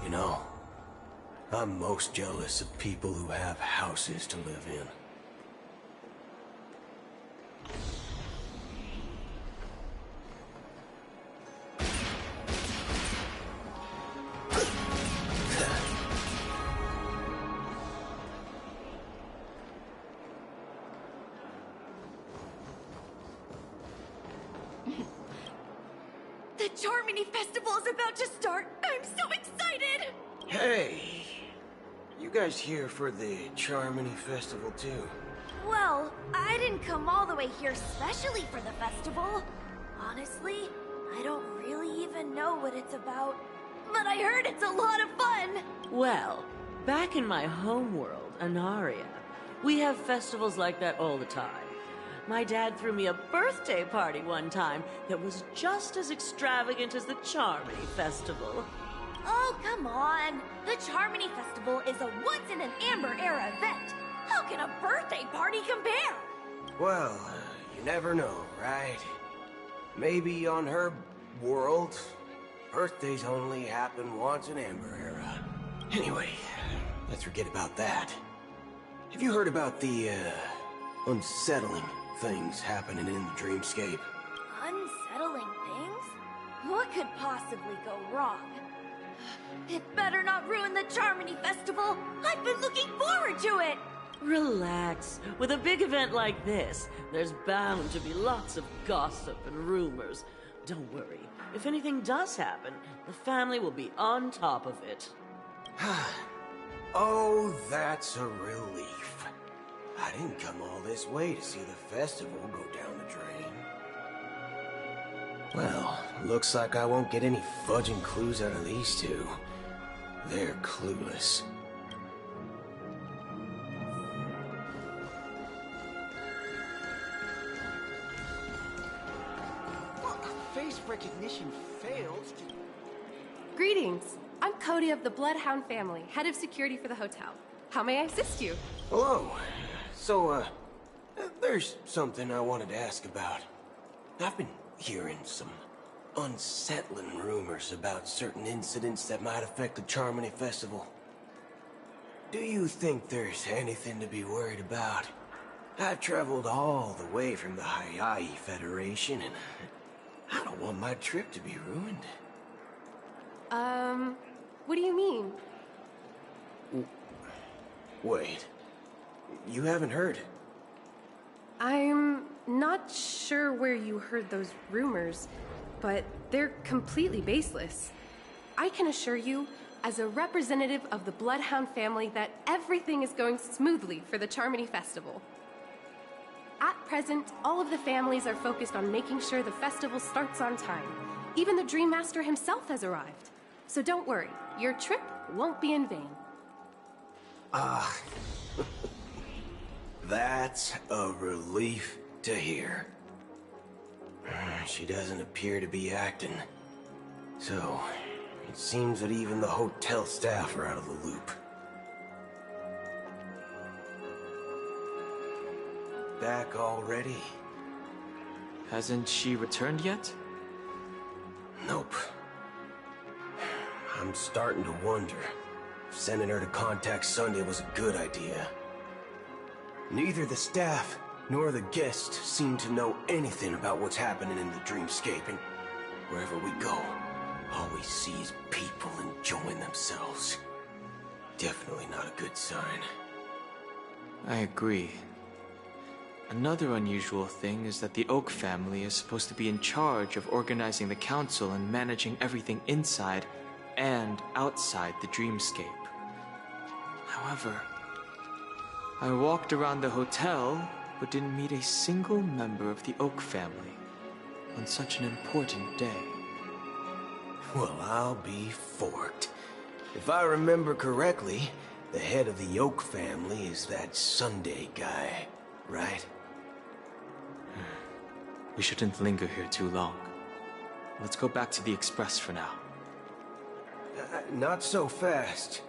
You know, I'm most jealous of people who have houses to live in. The Charmony Festival is about to start! I'm so excited! Hey! You guys here for the Charmony Festival too? Well, I didn't come all the way here specially for the festival. Honestly, I don't really even know what it's about. But I heard it's a lot of fun! Well, back in my home world, Anaria, we have festivals like that all the time. My dad threw me a birthday party one time that was just as extravagant as the Charmony Festival. Oh, come on! The Charmony Festival is a once-in-an-Amber-era event! How can a birthday party compare? Well, you never know, right? Maybe on her world, birthdays only happen once in Amber Era. Anyway, let's forget about that. Have you heard about the, unsettling things happening in the dreamscape? Unsettling things? What could possibly go wrong? It better not ruin the Charmony Festival! I've been looking forward to it! Relax. With a big event like this, there's bound to be lots of gossip and rumors. Don't worry. If anything does happen, the family will be on top of it. Oh, that's a relief. I didn't come all this way to see the festival go down the drain. Well, looks like I won't get any fudging clues out of these two. They're clueless. Face recognition fails. Greetings. I'm Cody of the Bloodhound family, head of security for the hotel. How may I assist you? Hello. So, there's something I wanted to ask about. I've been hearing some unsettling rumors about certain incidents that might affect the Charmony Festival. Do you think there's anything to be worried about? I've traveled all the way from the Hayaii Federation, and I don't want my trip to be ruined. What do you mean? Wait. You haven't heard? I'm not sure where you heard those rumors, but they're completely baseless. I can assure you, as a representative of the Bloodhound family, that everything is going smoothly for the Charmony Festival. At present, all of the families are focused on making sure the festival starts on time. Even the Dream Master himself has arrived. So don't worry, your trip won't be in vain. That's a relief to hear. She doesn't appear to be acting. So, it seems that even the hotel staff are out of the loop. Back already? Hasn't she returned yet? Nope. I'm starting to wonder if sending her to contact Sunday was a good idea. Neither the staff nor the guests seem to know anything about what's happening in the dreamscape, and wherever we go, all we see is people enjoying themselves. Definitely not a good sign. I agree. Another unusual thing is that the Oak family is supposed to be in charge of organizing the council and managing everything inside and outside the dreamscape. However, I walked around the hotel but didn't meet a single member of the Oak family on such an important day. Well, I'll be forked. If I remember correctly, the head of the Oak family is that Sunday guy, right? We shouldn't linger here too long. Let's go back to the Express for now. Not so fast.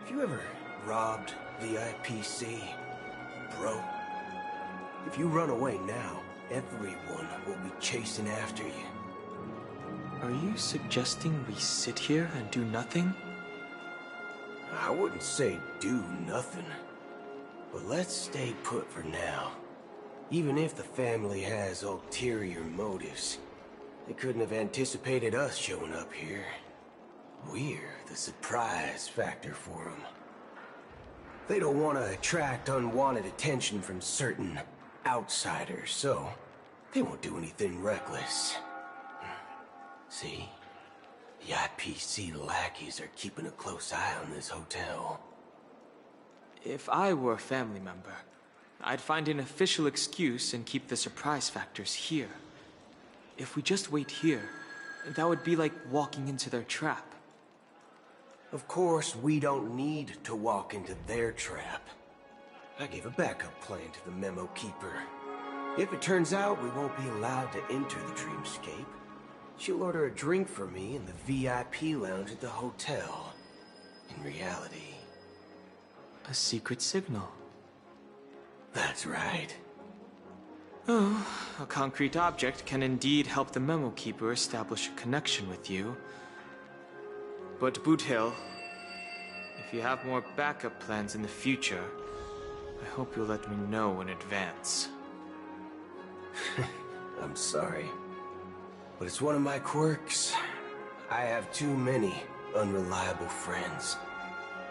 Have you ever robbed VIPC, bro? If you run away now, everyone will be chasing after you. Are you suggesting we sit here and do nothing? I wouldn't say do nothing. But let's stay put for now. Even if the family has ulterior motives, they couldn't have anticipated us showing up here. We're the surprise factor for them. They don't want to attract unwanted attention from certain outsiders, so they won't do anything reckless. See? The IPC lackeys are keeping a close eye on this hotel. If I were a family member, I'd find an official excuse and keep the surprise factors here. If we just wait here, that would be like walking into their trap. Of course, we don't need to walk into their trap. I gave a backup plan to the memo keeper. If it turns out we won't be allowed to enter the dreamscape, she'll order a drink for me in the VIP lounge at the hotel. In reality... A secret signal. That's right. Oh, a concrete object can indeed help the memo keeper establish a connection with you. But Boothill, if you have more backup plans in the future, I hope you'll let me know in advance. I'm sorry, but it's one of my quirks. I have too many unreliable friends.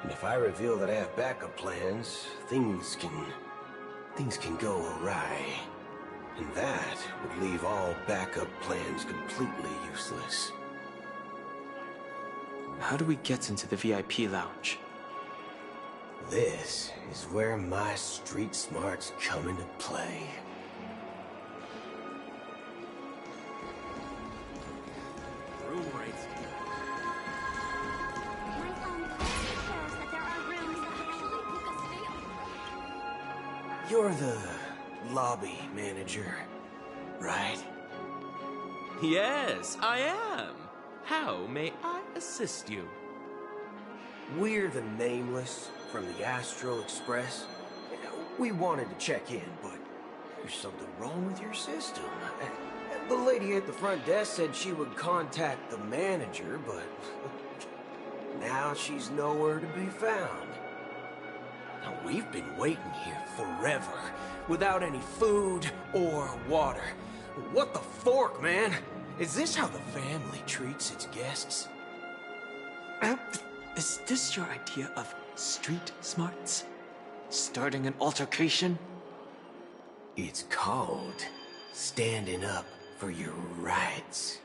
And if I reveal that I have backup plans, things can go awry. And that would leave all backup plans completely useless. How do we get into the VIP lounge? This is where my street smarts come into play. Room rates. My phone shows that there are rooms that actually book us fail. You're the lobby manager, right? Yes, I am. How may I assist you? We're the Nameless from the Astral Express. We wanted to check in, but there's something wrong with your system. The lady at the front desk said she would contact the manager, but now she's nowhere to be found. Now, we've been waiting here forever, without any food or water. What the fork, man? Is this how the family treats its guests? Is this your idea of street smarts? Starting an altercation? It's called standing up for your rights.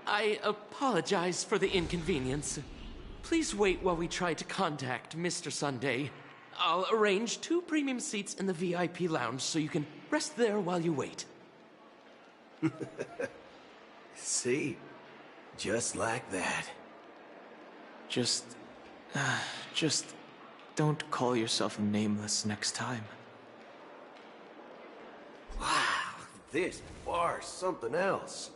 I apologize for the inconvenience. Please wait while we try to contact Mr. Sunday. I'll arrange 2 premium seats in the VIP lounge so you can rest there while you wait. See? Just like that. Just don't call yourself Nameless next time. Wow, this bar's something else.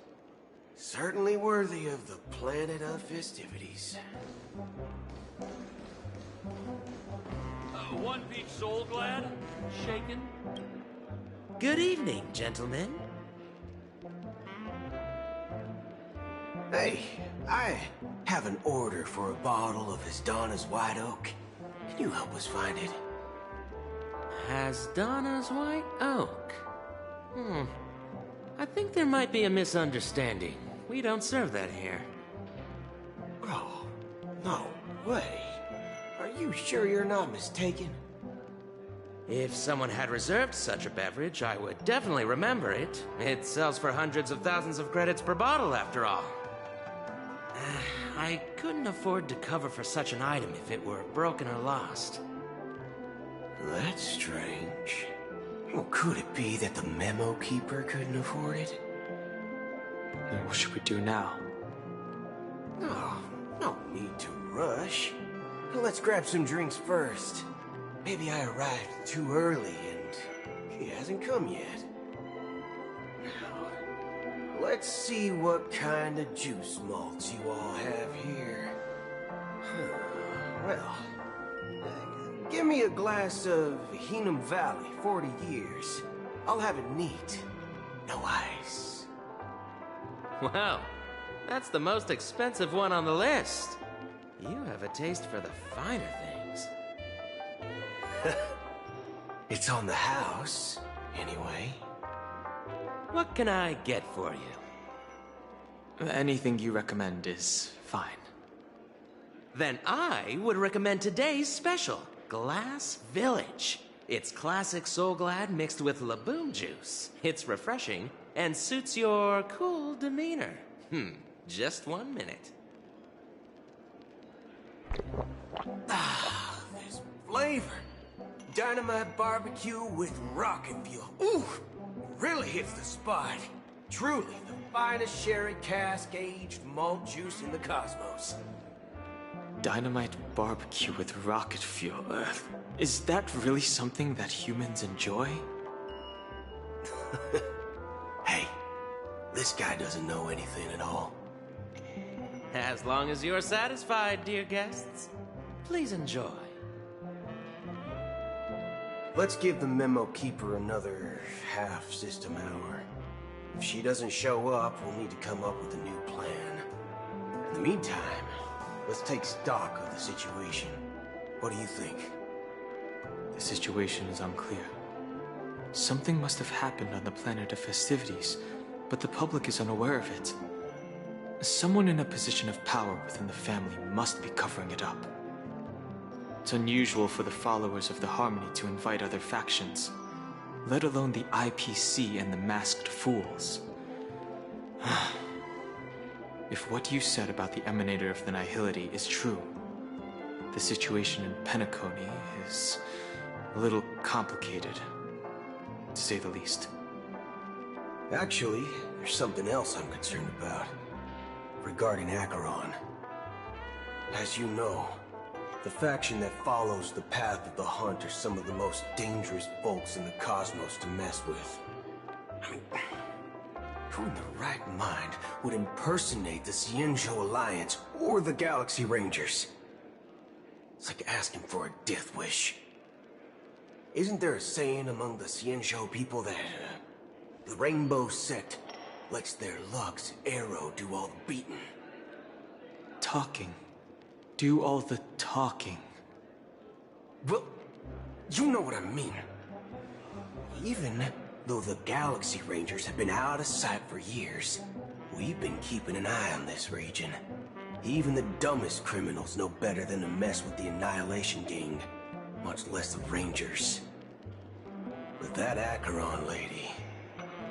Certainly worthy of the planet of festivities. One Peach Soul Glad? Shaken? Good evening, gentlemen. Hey, I have an order for a bottle of Hasdana's White Oak. Can you help us find it? Hasdana's White Oak? I think there might be a misunderstanding. We don't serve that here. Oh, no way. Are you sure you're not mistaken? If someone had reserved such a beverage, I would definitely remember it. It sells for hundreds of thousands of credits per bottle, after all. I couldn't afford to cover for such an item if it were broken or lost. That's strange. Well, could it be that the memo keeper couldn't afford it? Then what should we do now? Oh, no need to rush. Let's grab some drinks first. Maybe I arrived too early and he hasn't come yet. Now, let's see what kind of juice malts you all have here. Well, give me a glass of Heenum Valley, 40 years. I'll have it neat. No ice. Wow, that's the most expensive one on the list. You have a taste for the finer things. It's on the house, anyway. What can I get for you? Anything you recommend is fine. Then I would recommend today's special, Glass Village. It's classic Soul Glad mixed with Laboon juice. It's refreshing and suits your cool demeanor. Just 1 minute. Ah, there's flavor. Dynamite barbecue with rocket fuel. Ooh, really hits the spot. Truly the finest sherry cask-aged malt juice in the cosmos. Dynamite barbecue with rocket fuel. Is that really something that humans enjoy? Hey, this guy doesn't know anything at all. As long as you're satisfied, dear guests, please enjoy. Let's give the memo keeper another half-system hour. If she doesn't show up, we'll need to come up with a new plan. In the meantime, let's take stock of the situation. What do you think? The situation is unclear. Something must have happened on the planet of festivities, but the public is unaware of it. Someone in a position of power within the family must be covering it up. It's unusual for the followers of the Harmony to invite other factions, let alone the IPC and the Masked Fools. If what you said about the Emanator of the Nihility is true, the situation in Penacony is a little complicated, to say the least. Actually, there's something else I'm concerned about. Regarding Acheron. As you know, the faction that follows the path of the Hunt are some of the most dangerous folks in the cosmos to mess with. I mean, who in the right mind would impersonate the Xianzhou Alliance or the Galaxy Rangers? It's like asking for a death wish. Isn't there a saying among the Xianzhou people that the Rainbow Sect lets their Lux arrow do all the beating? Talking. Do all the talking. Well, you know what I mean. Even though the Galaxy Rangers have been out of sight for years, we've been keeping an eye on this region. Even the dumbest criminals know better than to mess with the Annihilation Gang, much less the Rangers. But that Acheron lady,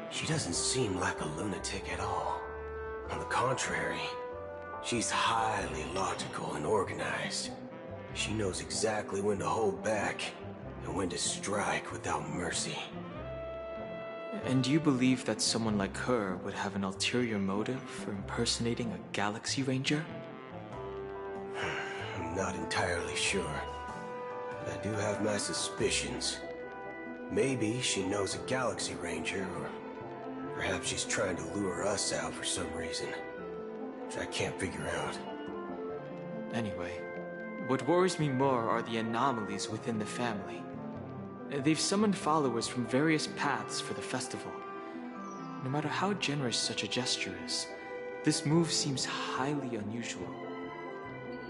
she doesn't seem like a lunatic at all. On the contrary, she's highly logical and organized. She knows exactly when to hold back and when to strike without mercy. And you believe that someone like her would have an ulterior motive for impersonating a Galaxy Ranger? I'm not entirely sure, but I do have my suspicions. Maybe she knows a Galaxy Ranger, or perhaps she's trying to lure us out for some reason, which I can't figure out. Anyway, what worries me more are the anomalies within the family. They've summoned followers from various paths for the festival. No matter how generous such a gesture is, this move seems highly unusual.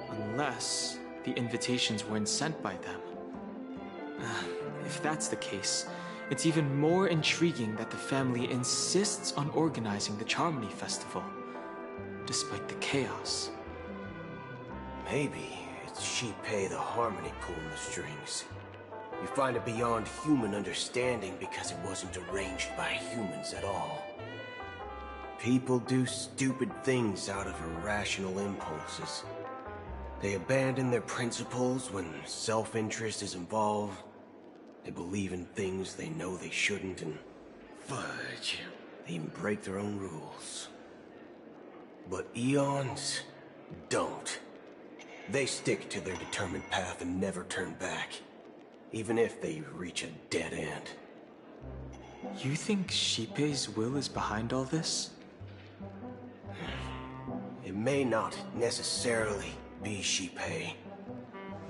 Unless the invitations weren't sent by them. If that's the case, it's even more intriguing that the family insists on organizing the Charmony Festival, despite the chaos. Maybe it's Shipei the Harmony pulling the strings. You find it beyond human understanding because it wasn't arranged by humans at all. People do stupid things out of irrational impulses. They abandon their principles when self-interest is involved. They believe in things they know they shouldn't, and fudge, they even break their own rules. But Eons don't. They stick to their determined path and never turn back, even if they reach a dead end. You think Shipei's will is behind all this? It may not necessarily be Shipei.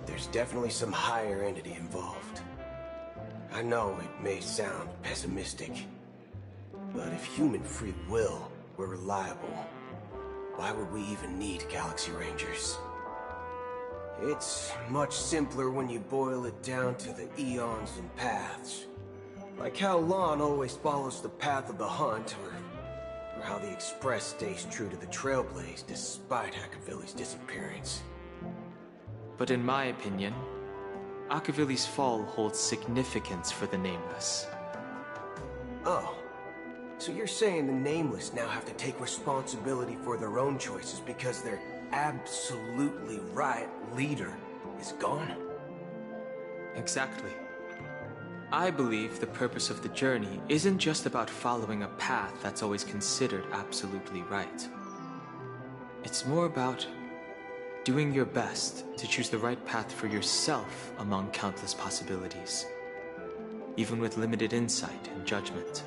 There's definitely some higher entity involved. I know it may sound pessimistic, but if human free will were reliable, why would we even need Galaxy Rangers? It's much simpler when you boil it down to the eons and paths. Like how Lon always follows the path of the hunt, or how the Express stays true to the Trailblaze despite Akavili's disappearance. But in my opinion, Akavili's fall holds significance for the Nameless. Oh, so you're saying the Nameless now have to take responsibility for their own choices because their absolutely right leader is gone? Exactly. I believe the purpose of the journey isn't just about following a path that's always considered absolutely right. It's more about doing your best to choose the right path for yourself among countless possibilities, even with limited insight and judgment.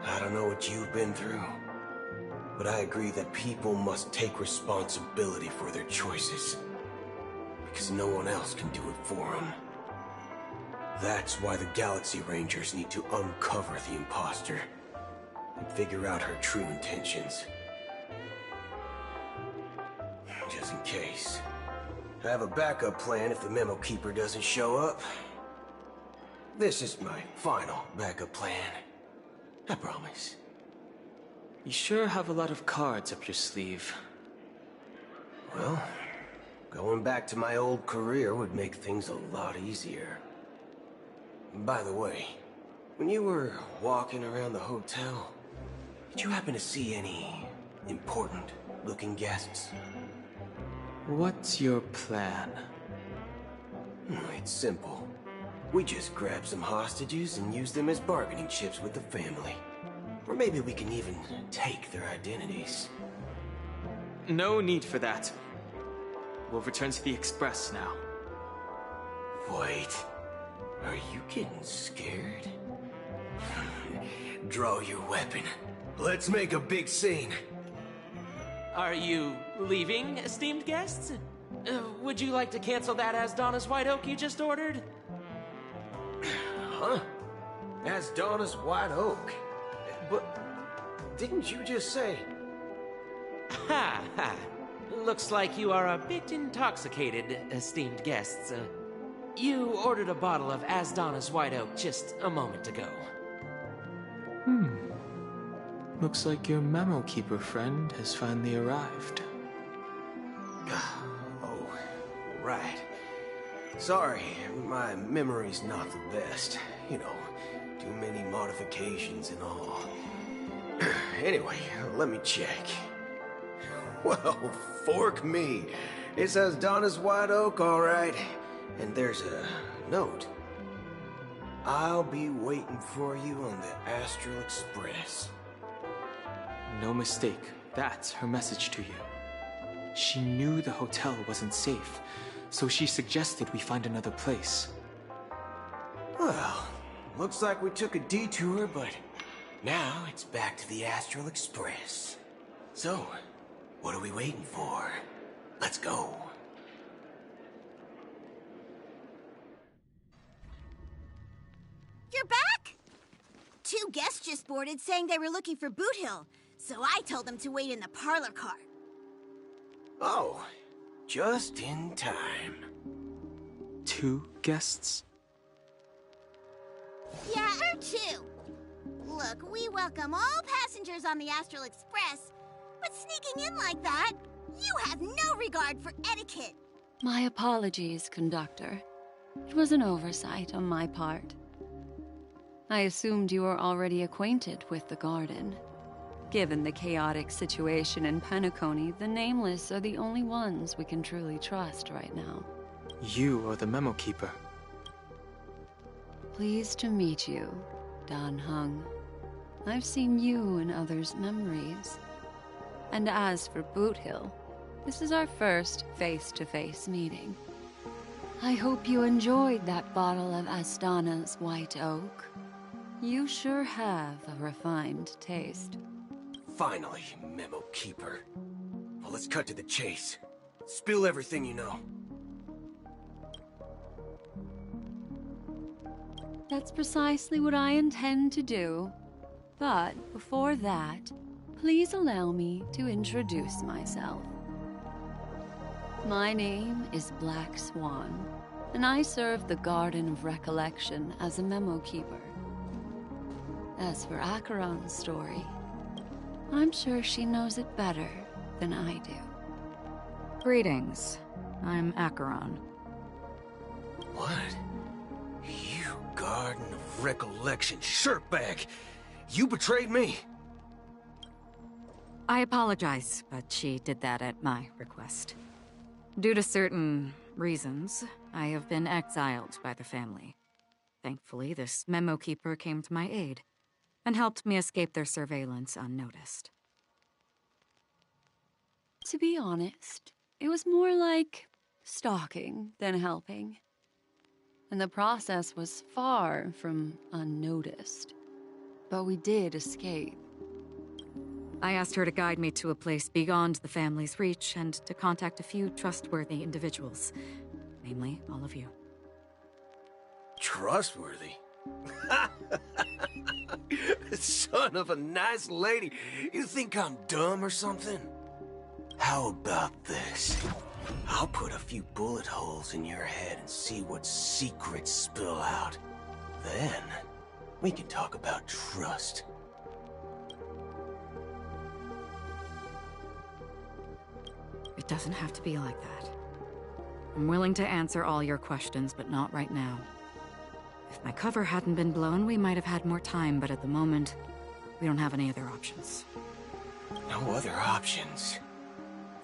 I don't know what you've been through, but I agree that people must take responsibility for their choices, because no one else can do it for them. That's why the Galaxy Rangers need to uncover the imposter and figure out her true intentions. Just in case. I have a backup plan if the Memo Keeper doesn't show up. This is my final backup plan. I promise. You sure have a lot of cards up your sleeve. Well, going back to my old career would make things a lot easier. By the way, when you were walking around the hotel, did you happen to see any important-looking guests? What's your plan? It's simple. We just grab some hostages and use them as bargaining chips with the family. Or maybe we can even take their identities. No need for that. We'll return to the Express now. Wait. Are you getting scared? Draw your weapon. Let's make a big scene. Are you leaving, esteemed guests? Would you like to cancel that Asdana's White Oak you just ordered? Huh? Asdana's White Oak? But didn't you just say... Ha ha. Looks like you are a bit intoxicated, esteemed guests. You ordered a bottle of Asdana's White Oak just a moment ago. Looks like your Memo Keeper friend has finally arrived. Oh, right. Sorry, my memory's not the best. You know, too many modifications and all. Anyway, let me check. Well, fork me. It says Donna's White Oak, all right. And there's a note. I'll be waiting for you on the Astral Express. No mistake. That's her message to you. She knew the hotel wasn't safe, so she suggested we find another place. Well, looks like we took a detour, but now it's back to the Astral Express. So, what are we waiting for? Let's go. You're back? Two guests just boarded saying they were looking for Boothill, so I told them to wait in the parlor car. Oh, just in time. 2 guests? Yeah, or 2. Look, we welcome all passengers on the Astral Express, but sneaking in like that, you have no regard for etiquette. My apologies, conductor. It was an oversight on my part. I assumed you were already acquainted with the garden. Given the chaotic situation in Penacony, the Nameless are the only ones we can truly trust right now. You are the Memo Keeper. Pleased to meet you, Dan Heng. I've seen you in others' memories. And as for Boothill, this is our first face-to-face meeting. I hope you enjoyed that bottle of Astana's White Oak. You sure have a refined taste. Finally, Memo Keeper. Well, let's cut to the chase. Spill everything you know. That's precisely what I intend to do. But before that, please allow me to introduce myself. My name is Black Swan, and I serve the Garden of Recollection as a memo keeper. As for Acheron's story, I'm sure she knows it better than I do. Greetings. I'm Acheron. What? You Garden of Recollection shirtbag! You betrayed me! I apologize, but she did that at my request. Due to certain reasons, I have been exiled by the family. Thankfully, this memo keeper came to my aid and helped me escape their surveillance unnoticed. To be honest, it was more like stalking than helping. And the process was far from unnoticed. But we did escape. I asked her to guide me to a place beyond the family's reach and to contact a few trustworthy individuals. Namely, all of you. Trustworthy? Son of a nice lady. You think I'm dumb or something? How about this? I'll put a few bullet holes in your head and see what secrets spill out. Then, we can talk about trust. It doesn't have to be like that. I'm willing to answer all your questions, but not right now. If my cover hadn't been blown, we might have had more time, but at the moment, we don't have any other options. No other options?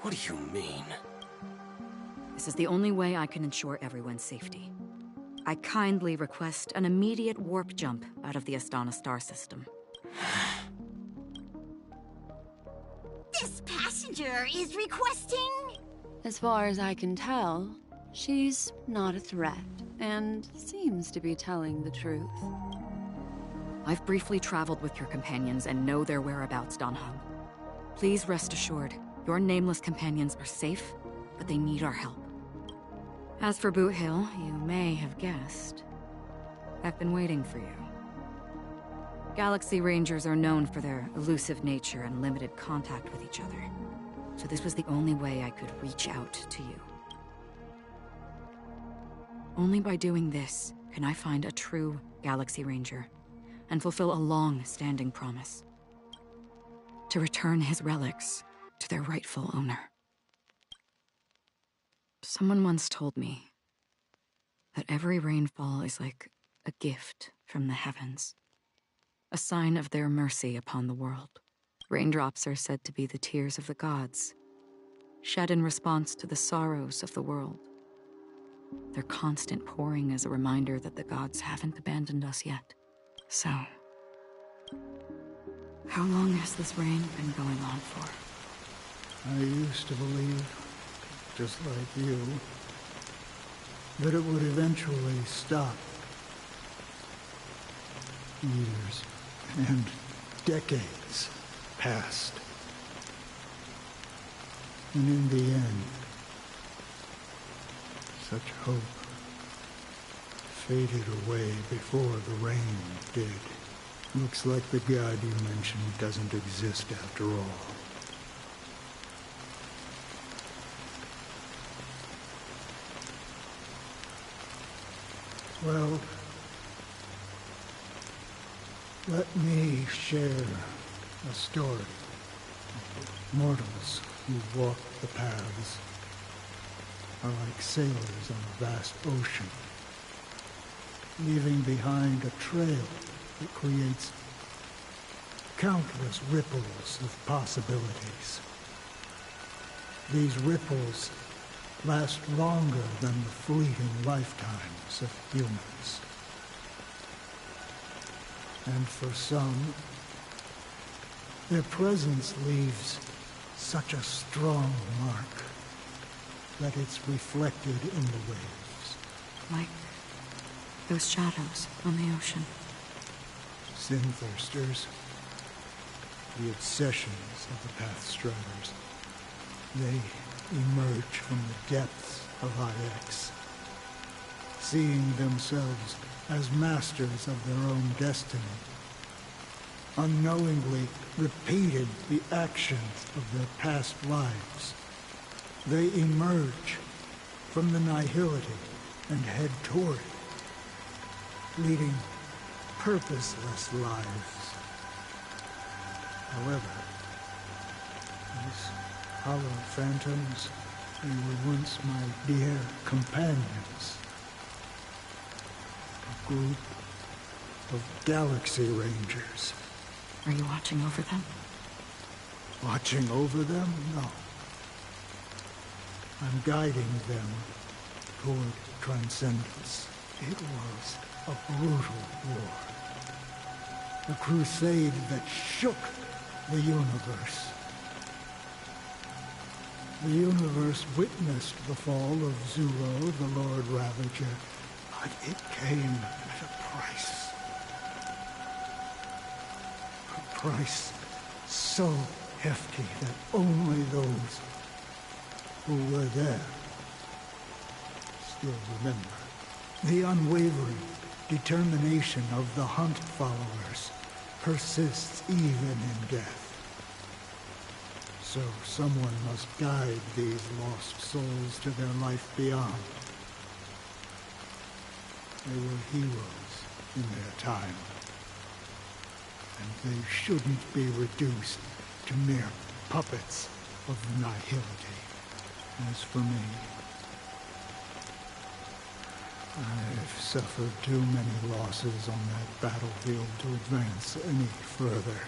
What do you mean? This is the only way I can ensure everyone's safety. I kindly request an immediate warp jump out of the Astana star system. This passenger is requesting... As far as I can tell, she's not a threat, and seems to be telling the truth. I've briefly traveled with your companions and know their whereabouts, Dan Heng. Please rest assured, your nameless companions are safe, but they need our help. As for Boothill, you may have guessed. I've been waiting for you. Galaxy Rangers are known for their elusive nature and limited contact with each other. So this was the only way I could reach out to you. Only by doing this can I find a true Galaxy Ranger and fulfill a long-standing promise. To return his relics to their rightful owner. Someone once told me that every rainfall is like a gift from the heavens, a sign of their mercy upon the world. Raindrops are said to be the tears of the gods, shed in response to the sorrows of the world. Their constant pouring is a reminder that the gods haven't abandoned us yet. So, how long has this rain been going on for? I used to believe, just like you, that it would eventually stop. Years and decades passed. And in the end, such hope faded away before the rain did. Looks like the god you mentioned doesn't exist after all. Well, let me share a story. Mortals who walk the paths are like sailors on a vast ocean, leaving behind a trail that creates countless ripples of possibilities. These ripples last longer than the fleeting lifetimes of humans. And for some, their presence leaves such a strong mark that it's reflected in the waves. Like those shadows on the ocean. Sin-thirsters, the obsessions of the Pathstriders. They emerge from the depths of IX, seeing themselves as masters of their own destiny, unknowingly repeated the actions of their past lives, They emerge from the nihility and head toward it, leading purposeless lives. However, these hollow phantoms, they were once my dear companions. A group of Galaxy Rangers. Are you watching over them? Watching over them? No. I'm guiding them toward transcendence. It was a brutal war. A crusade that shook the universe. The universe witnessed the fall of Zuro, the Lord Ravager, but it came at a price. A price so hefty that only those who were there still remember. The unwavering determination of the Hunt followers persists even in death. So someone must guide these lost souls to their life beyond. They were heroes in their time, and they shouldn't be reduced to mere puppets of the nihility. As for me, I've suffered too many losses on that battlefield to advance any further.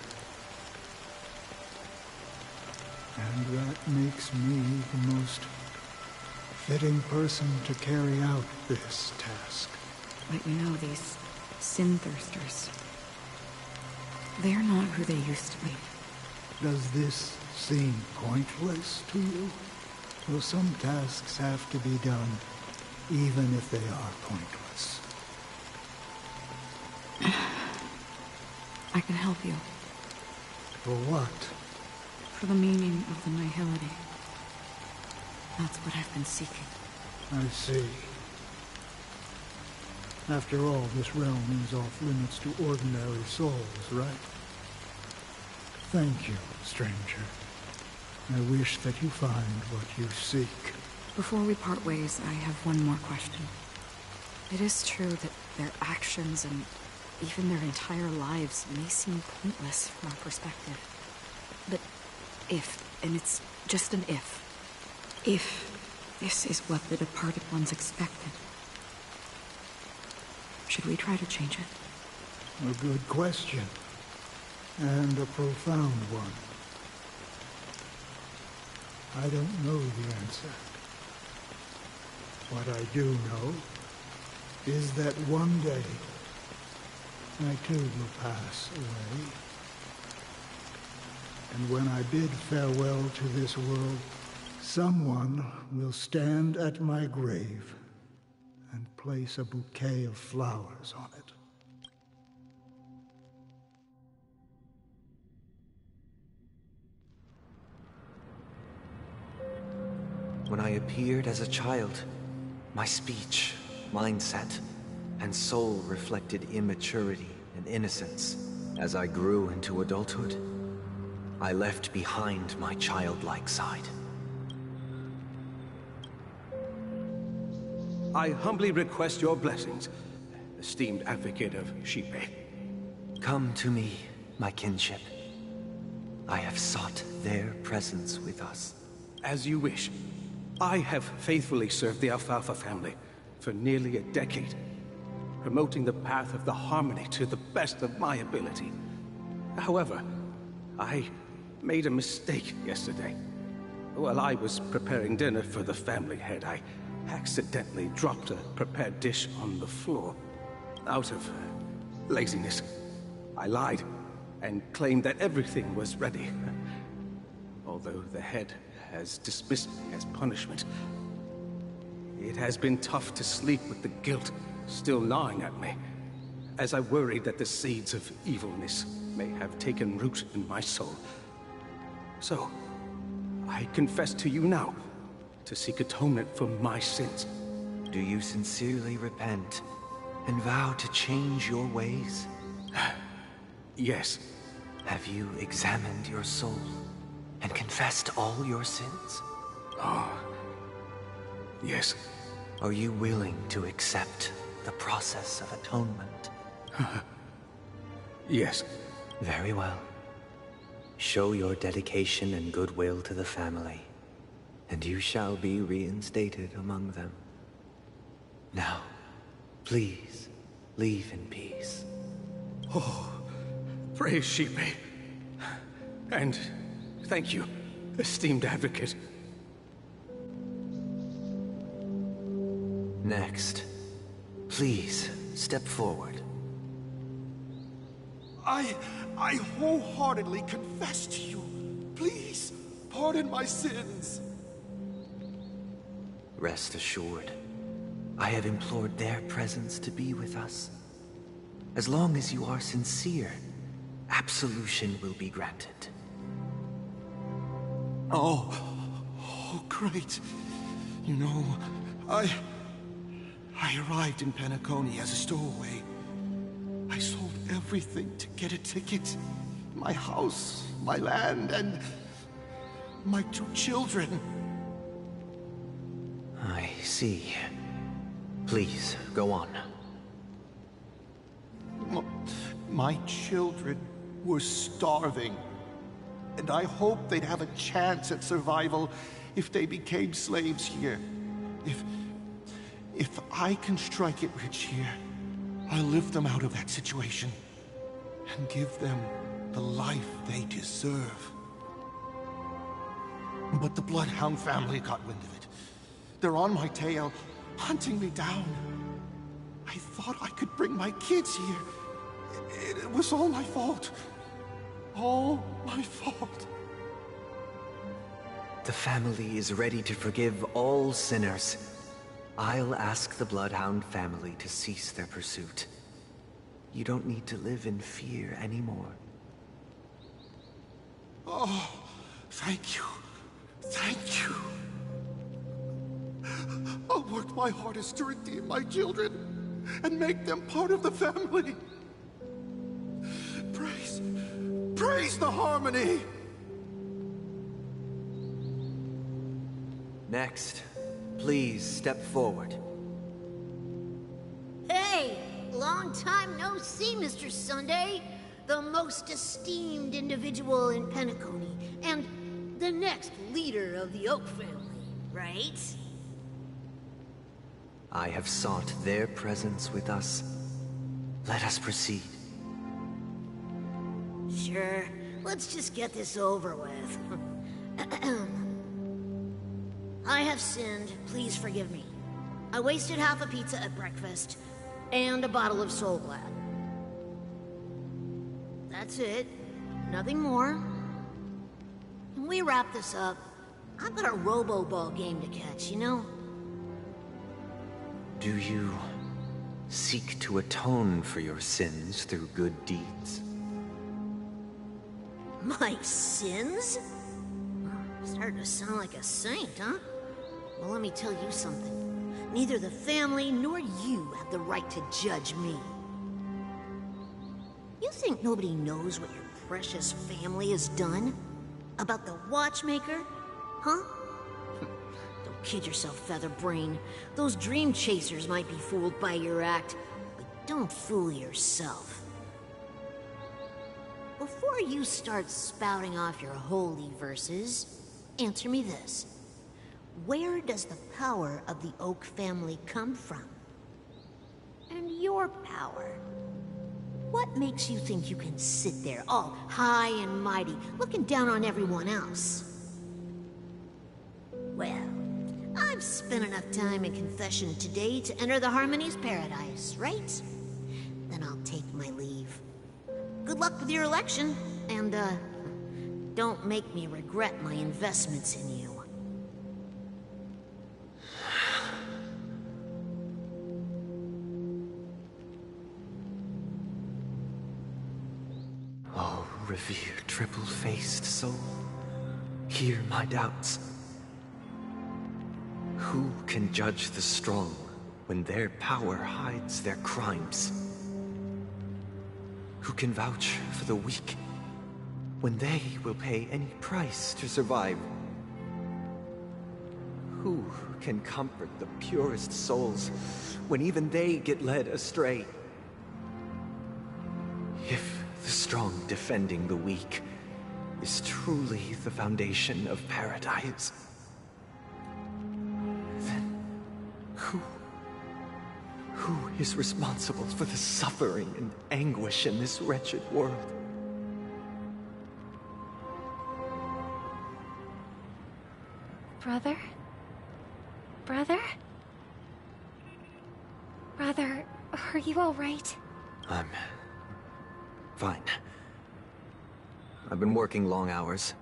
And that makes me the most fitting person to carry out this task. But you know, these sin-thirsters, they're not who they used to be. Does this seem pointless to you? Well, some tasks have to be done, even if they are pointless. I can help you. For what? For the meaning of the nihility. That's what I've been seeking. I see. After all, this realm is off limits to ordinary souls, right? Thank you, stranger. I wish that you find what you seek. Before we part ways, I have one more question. It is true that their actions and even their entire lives may seem pointless from our perspective. But if, and it's just an if this is what the departed ones expected, should we try to change it? A good question. And a profound one. I don't know the answer. What I do know is that one day I too will pass away. And when I bid farewell to this world, someone will stand at my grave and place a bouquet of flowers on it. When I appeared as a child, my speech, mindset, and soul reflected immaturity and innocence. As I grew into adulthood, I left behind my childlike side. I humbly request your blessings, esteemed advocate of Xipe. Come to me, my kinship. I have sought their presence with us. As you wish. I have faithfully served the Alfalfa family for nearly a decade, promoting the path of the harmony to the best of my ability. However, I made a mistake yesterday. While I was preparing dinner for the family head, I accidentally dropped a prepared dish on the floor. Out of laziness, I lied and claimed that everything was ready. Although the head has dismissed me as punishment, it has been tough to sleep with the guilt still gnawing at me, as I worried that the seeds of evilness may have taken root in my soul. So, I confess to you now, to seek atonement for my sins. Do you sincerely repent and vow to change your ways? Yes. Have you examined your soul and confessed all your sins? Oh, Yes. Are you willing to accept the process of atonement? Yes. Very well. Show your dedication and goodwill to the family, and you shall be reinstated among them. Now, please, leave in peace. Oh, praise Sheepy. And thank you, esteemed advocate. Next, please step forward. I wholeheartedly confess to you. Please, pardon my sins. Rest assured, I have implored their presence to be with us. As long as you are sincere, absolution will be granted. Oh, great. You know, I arrived in Penacony as a stowaway. I sold everything to get a ticket. My house, my land, and my 2 children. I see. Please, go on. My children were starving, and I hoped they'd have a chance at survival if they became slaves here. If I can strike it rich here, I'll lift them out of that situation and give them the life they deserve. But the Bloodhound family got wind of it. They're on my tail, hunting me down. I thought I could bring my kids here. It was all my fault. All my fault. The family is ready to forgive all sinners. I'll ask the Bloodhound family to cease their pursuit. You don't need to live in fear anymore. Oh, thank you. Thank you. I'll work my hardest to redeem my children and make them part of the family. Praise the harmony! Next, please step forward. Hey! Long time no see, Mr. Sunday. The most esteemed individual in Penacony, and the next leader of the Oak family, right? I have sought their presence with us. Let us proceed. Sure. Let's just get this over with. I have sinned. Please forgive me. I wasted half a pizza at breakfast, and a bottle of Soul Glad. That's it. Nothing more. When we wrap this up, I've got a robo-ball game to catch, you know? Do you seek to atone for your sins through good deeds? My sins? Starting to sound like a saint, huh? Well, let me tell you something. Neither the family nor you have the right to judge me. You think nobody knows what your precious family has done? About the watchmaker? Huh? Don't kid yourself, Featherbrain. Those dream chasers might be fooled by your act, but don't fool yourself. Before you start spouting off your holy verses, answer me this. Where does the power of the Oak family come from? And your power? What makes you think you can sit there, all high and mighty, looking down on everyone else? Well, I've spent enough time in confession today to enter the Harmony's paradise, right? Then I'll take my leave. Good luck with your election, and, don't make me regret my investments in you. Oh, revered triple-faced soul, hear my doubts. Who can judge the strong when their power hides their crimes? Who can vouch for the weak when they will pay any price to survive? Who can comfort the purest souls when even they get led astray? If the strong defending the weak is truly the foundation of paradise, then who is responsible for the suffering and anguish in this wretched world? Brother? Brother? Brother, are you all right? I'm fine. I've been working long hours,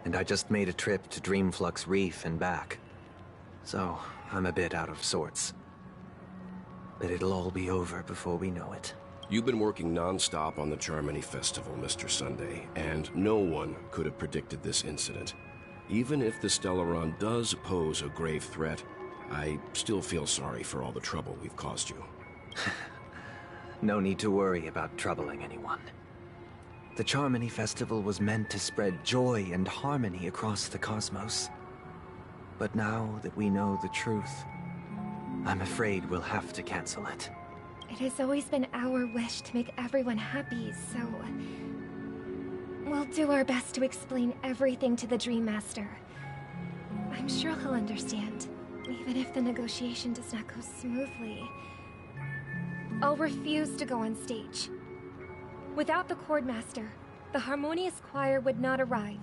and I just made a trip to Dreamflux Reef and back. So, I'm a bit out of sorts. But it'll all be over before we know it. You've been working non-stop on the Charmony Festival, Mr. Sunday, and no one could have predicted this incident. Even if the Stellaron does pose a grave threat, I still feel sorry for all the trouble we've caused you. No need to worry about troubling anyone. The Charmony Festival was meant to spread joy and harmony across the cosmos. But now that we know the truth, I'm afraid we'll have to cancel it. It has always been our wish to make everyone happy, so... we'll do our best to explain everything to the Dream Master. I'm sure he'll understand, even if the negotiation does not go smoothly. I'll refuse to go on stage. Without the Chord Master, the Harmonious Choir would not arrive,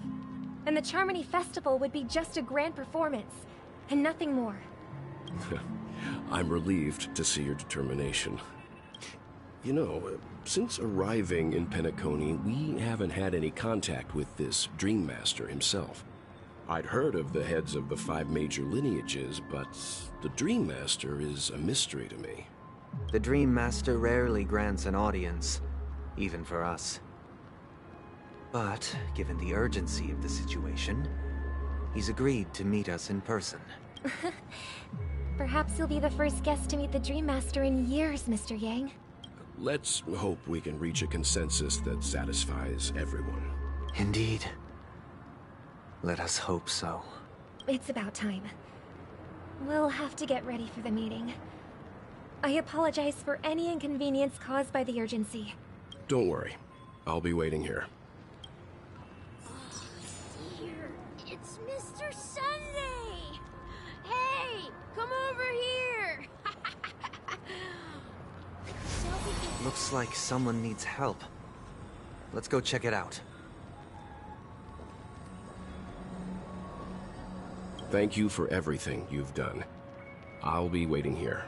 and the Charmony Festival would be just a grand performance, and nothing more. I'm relieved to see your determination. You know, since arriving in Penacony, we haven't had any contact with this Dream Master himself. I'd heard of the heads of the 5 major lineages, but the Dream Master is a mystery to me. The Dream Master rarely grants an audience, even for us. But, given the urgency of the situation, he's agreed to meet us in person. Perhaps you'll be the first guest to meet the Dream Master in years, Mr. Yang. Let's hope we can reach a consensus that satisfies everyone. Indeed. Let us hope so. It's about time. We'll have to get ready for the meeting. I apologize for any inconvenience caused by the urgency. Don't worry. I'll be waiting here. Dear, it's Mr. Sunday! Hey, come over here! Looks like someone needs help. Let's go check it out. Thank you for everything you've done. I'll be waiting here.